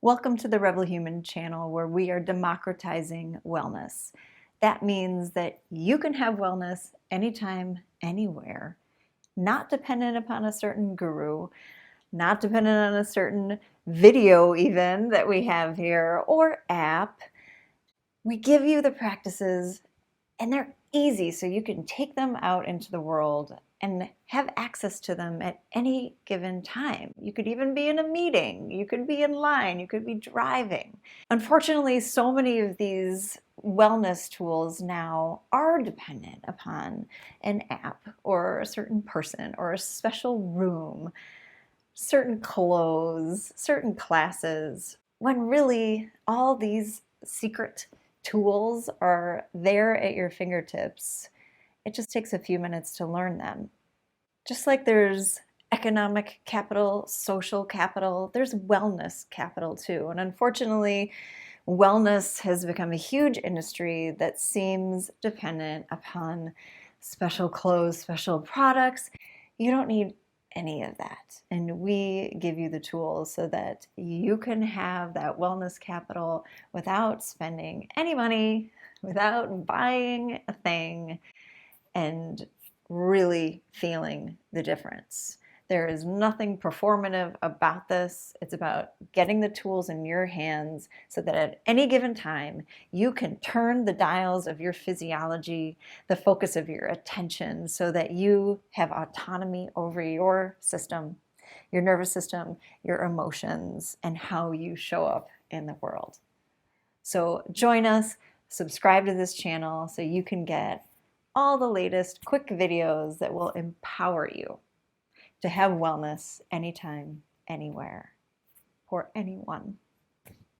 Welcome to the Rebel Human channel, where we are democratizing wellness. That means that you can have wellness anytime, anywhere, not dependent upon a certain guru, not dependent on a certain video even that we have here or app. We give you the practices and they're easy, so you can take them out into the world and have access to them at any given time. You could even be in a meeting, you could be in line, you could be driving. Unfortunately, so many of these wellness tools now are dependent upon an app or a certain person or a special room, certain clothes, certain classes, when really all these secret tools are there at your fingertips. It just takes a few minutes to learn them. Just like there's economic capital, social capital, there's wellness capital too. And unfortunately, wellness has become a huge industry that seems dependent upon special clothes, special products. You don't need any of that. And we give you the tools so that you can have that wellness capital without spending any money, without buying a thing, and really feeling the difference. There is nothing performative about this. It's about getting the tools in your hands so that at any given time, you can turn the dials of your physiology, the focus of your attention, so that you have autonomy over your system, your nervous system, your emotions, and how you show up in the world. So join us, subscribe to this channel so you can get all the latest quick videos that will empower you to have wellness anytime, anywhere, for anyone.